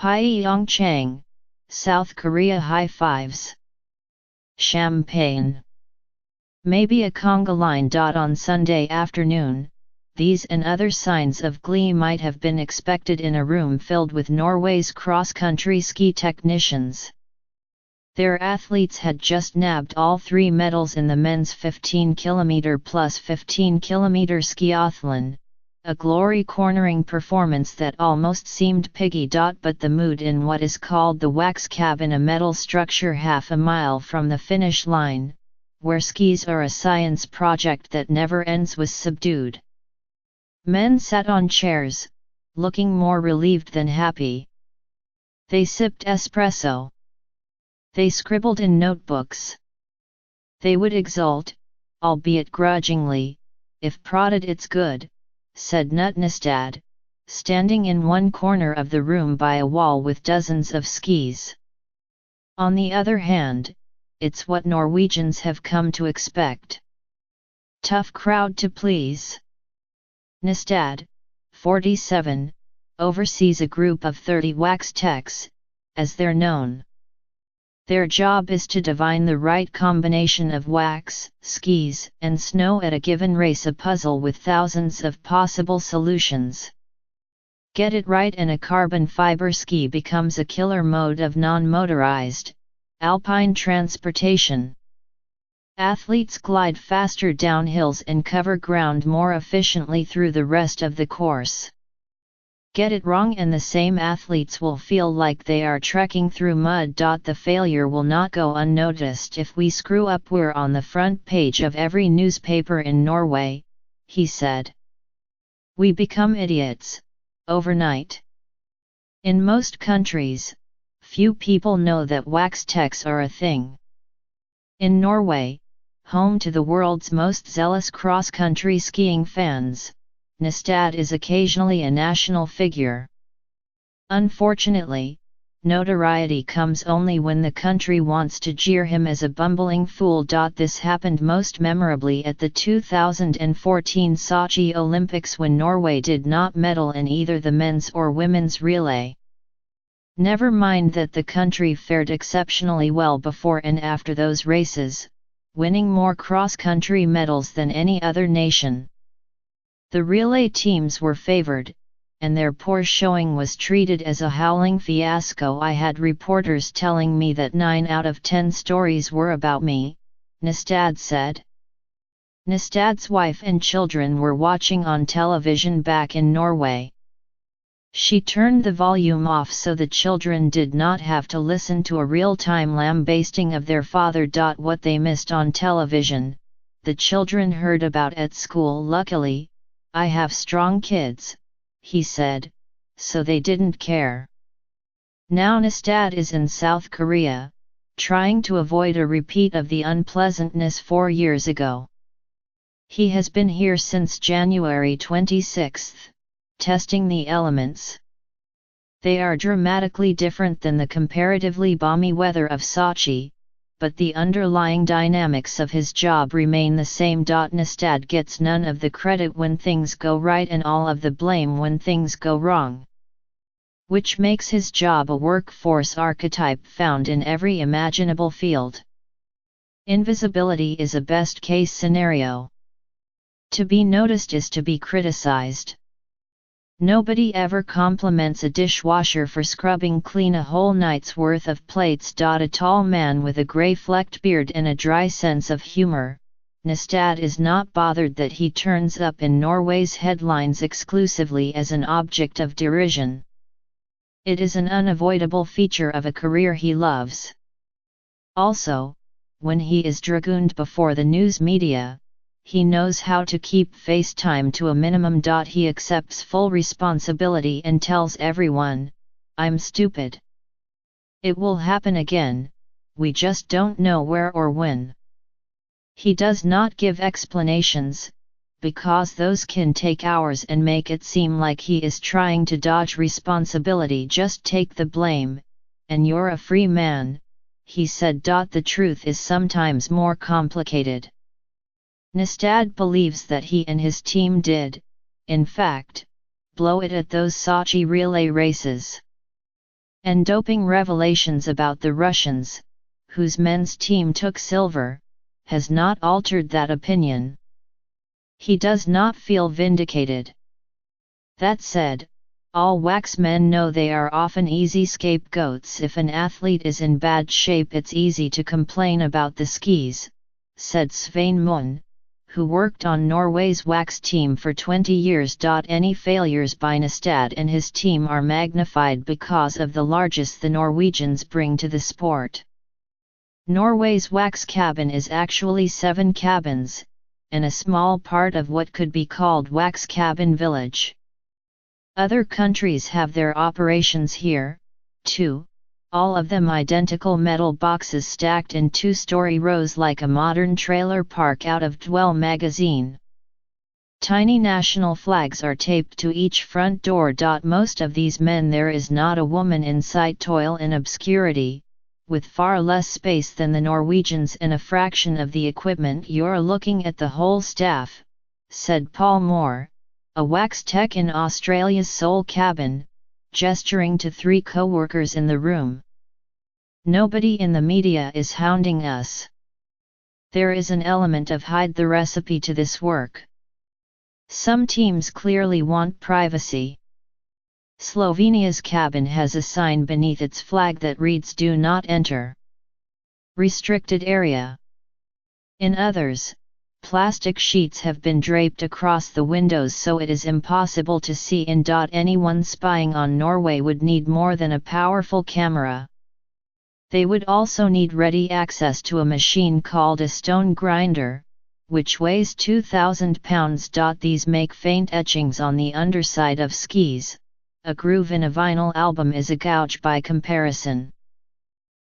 Pyeongchang, South Korea high fives. Champagne. Maybe a conga line. On Sunday afternoon, these and other signs of glee might have been expected in a room filled with Norway's cross-country ski technicians. Their athletes had just nabbed all 3 medals in the men's 15 km plus 15 km skiathlon, a glory-cornering performance that almost seemed piggy. But the mood in what is called the wax cabin, a metal structure half a mile from the finish line, where skis are a science project that never ends, was subdued. Men sat on chairs, looking more relieved than happy. They sipped espresso. They scribbled in notebooks. They would exult, albeit grudgingly, if prodded it's good, said Knut Nystad, standing in one corner of the room by a wall with dozens of skis. On the other hand, it's what Norwegians have come to expect. Tough crowd to please. Nystad, 47, oversees a group of 30 wax techs, as they're known. Their job is to divine the right combination of wax, skis, and snow at a given race, a puzzle with thousands of possible solutions. Get it right and a carbon fiber ski becomes a killer mode of non-motorized, alpine transportation. Athletes glide faster down hills and cover ground more efficiently through the rest of the course. Get it wrong and the same athletes will feel like they are trekking through mud. The failure will not go unnoticed. If we screw up, we're on the front page of every newspaper in Norway, he said. We become idiots, overnight. In most countries, few people know that wax techs are a thing. In Norway, home to the world's most zealous cross-country skiing fans, Nystad is occasionally a national figure. Unfortunately, notoriety comes only when the country wants to jeer him as a bumbling fool. This happened most memorably at the 2014 Sochi Olympics, when Norway did not medal in either the men's or women's relay. Never mind that the country fared exceptionally well before and after those races, winning more cross-country medals than any other nation. The relay teams were favored, and their poor showing was treated as a howling fiasco. I had reporters telling me that 9 out of 10 stories were about me, Nystad said. Nystad's wife and children were watching on television back in Norway. She turned the volume off so the children did not have to listen to a real-time lambasting of their father. What they missed on television, the children heard about at school. Luckily, I have strong kids, he said, so they didn't care. Now Nystad is in South Korea, trying to avoid a repeat of the unpleasantness 4 years ago. He has been here since January 26, testing the elements. They are dramatically different than the comparatively balmy weather of Sochi, but the underlying dynamics of his job remain the same. Nystad gets none of the credit when things go right and all of the blame when things go wrong, which makes his job a workforce archetype found in every imaginable field. Invisibility is a best-case scenario. To be noticed is to be criticized. Nobody ever compliments a dishwasher for scrubbing clean a whole night's worth of plates. A tall man with a grey-flecked beard and a dry sense of humor, Nystad is not bothered that he turns up in Norway's headlines exclusively as an object of derision. It is an unavoidable feature of a career he loves. Also, when he is dragooned before the news media, he knows how to keep FaceTime to a minimum. He accepts full responsibility and tells everyone, "I'm stupid. It will happen again, we just don't know where or when." He does not give explanations, because those can take hours and make it seem like he is trying to dodge responsibility. Just take the blame, and you're a free man, he said. The truth is sometimes more complicated. Nystad believes that he and his team did, in fact, blow it at those Sochi relay races. and doping revelations about the Russians, whose men's team took silver, has not altered that opinion. He does not feel vindicated. That said, all wax men know they are often easy scapegoats. If an athlete is in bad shape, it's easy to complain about the skis, said Svein Moen, who worked on Norway's wax team for 20 years. Any failures by Nystad and his team are magnified because of the largesse the Norwegians bring to the sport. Norway's wax cabin is actually 7 cabins, and a small part of what could be called wax cabin village. Other countries have their operations here, too, all of them identical metal boxes stacked in 2-story rows like a modern trailer park out of Dwell magazine. Tiny national flags are taped to each front door. Most of these men, there is not a woman in sight, toil in obscurity, with far less space than the Norwegians and a fraction of the equipment. You're looking at the whole staff, said Paul Moore, a wax tech in Australia's Seoul cabin, gesturing to 3 co-workers in the room. Nobody in the media is hounding us. There is an element of hide the recipe to this work. Some teams clearly want privacy. Slovenia's cabin has a sign beneath its flag that reads "Do not enter. Restricted area." In others, plastic sheets have been draped across the windows so it is impossible to see in. Anyone spying on Norway would need more than a powerful camera. They would also need ready access to a machine called a stone grinder, which weighs 2,000 pounds. These make faint etchings on the underside of skis. A groove in a vinyl album is a gouge by comparison.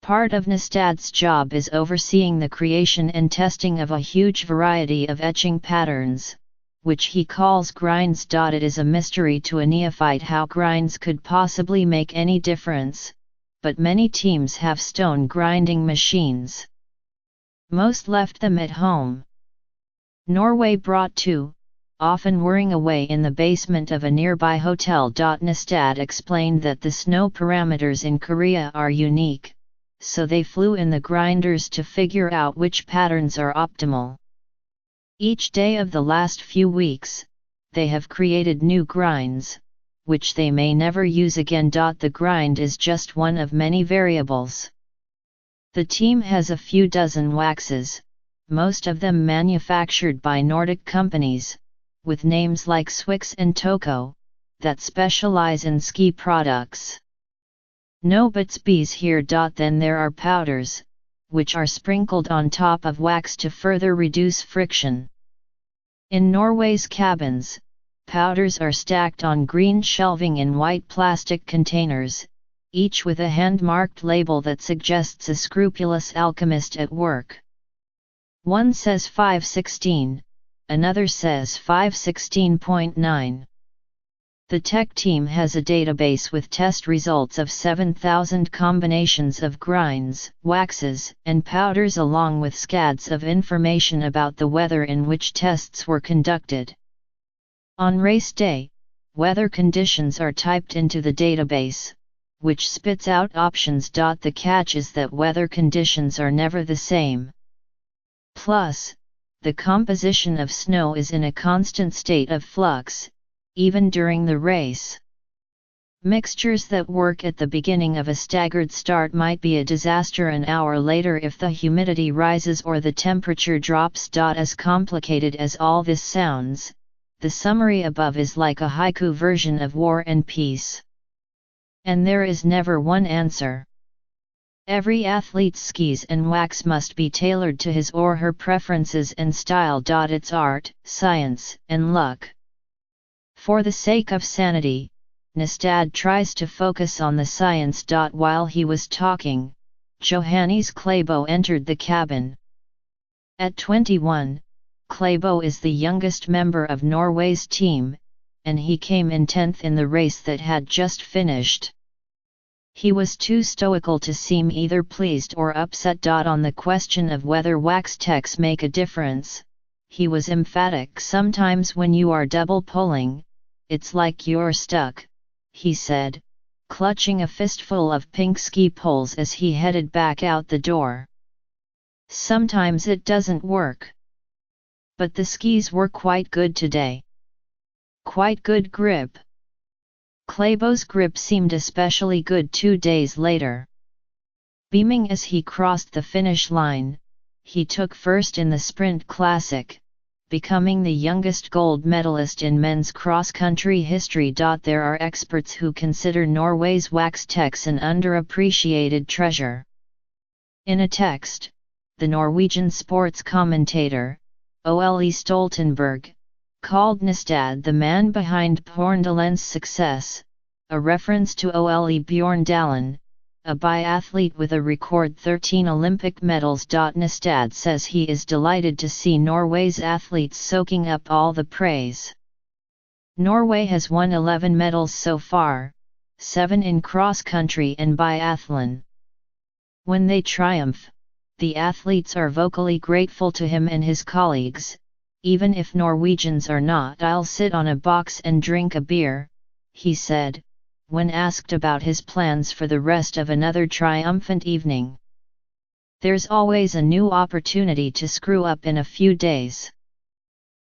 Part of Nystad's job is overseeing the creation and testing of a huge variety of etching patterns, which he calls grinds. It is a mystery to a neophyte how grinds could possibly make any difference, but many teams have stone grinding machines. Most left them at home. Norway brought 2, often whirring away in the basement of a nearby hotel. Nystad explained that the snow parameters in Korea are unique, so they flew in the grinders to figure out which patterns are optimal. Each day of the last few weeks, they have created new grinds, which they may never use again. The grind is just one of many variables. The team has a few dozen waxes, most of them manufactured by Nordic companies, with names like Swix and Toko, that specialize in ski products. No buts bees here. Then there are powders, which are sprinkled on top of wax to further reduce friction. In Norway's cabins, powders are stacked on green shelving in white plastic containers, each with a hand-marked label that suggests a scrupulous alchemist at work. One says 516, another says 516.9. The tech team has a database with test results of 7,000 combinations of grinds, waxes, and powders, along with scads of information about the weather in which tests were conducted. On race day, weather conditions are typed into the database, which spits out options. The catch is that weather conditions are never the same. Plus, the composition of snow is in a constant state of flux, even during the race. Mixtures that work at the beginning of a staggered start might be a disaster an hour later if the humidity rises or the temperature drops. As complicated as all this sounds, the summary above is like a haiku version of War and Peace. And there is never one answer. Every athlete's skis and wax must be tailored to his or her preferences and style. It's art, science, and luck. For the sake of sanity, Nystad tries to focus on the science. While he was talking, Johannes Klæbo entered the cabin. At 21, Klæbo is the youngest member of Norway's team, and he came in 10th in the race that had just finished. He was too stoical to seem either pleased or upset. On the question of whether wax techs make a difference, he was emphatic. Sometimes when you are double polling, it's like you're stuck, he said, clutching a fistful of pink ski poles as he headed back out the door. Sometimes it doesn't work. But the skis were quite good today. Quite good grip. Klæbo's grip seemed especially good 2 days later. Beaming as he crossed the finish line, he took first in the sprint classic, becoming the youngest gold medalist in men's cross-country history. There are experts who consider Norway's wax techs an underappreciated treasure. In a text, the Norwegian sports commentator, Ole Stoltenberg, called Nystad the man behind Bjørndalen's success, a reference to Ole Bjørndalen, a biathlete with a record 13 Olympic medals. Nystad says he is delighted to see Norway's athletes soaking up all the praise. Norway has won 11 medals so far, 7 in cross-country and biathlon. When they triumph, the athletes are vocally grateful to him and his colleagues. Even if Norwegians are not, I'll sit on a box and drink a beer, he said, when asked about his plans for the rest of another triumphant evening. There's always a new opportunity to screw up in a few days.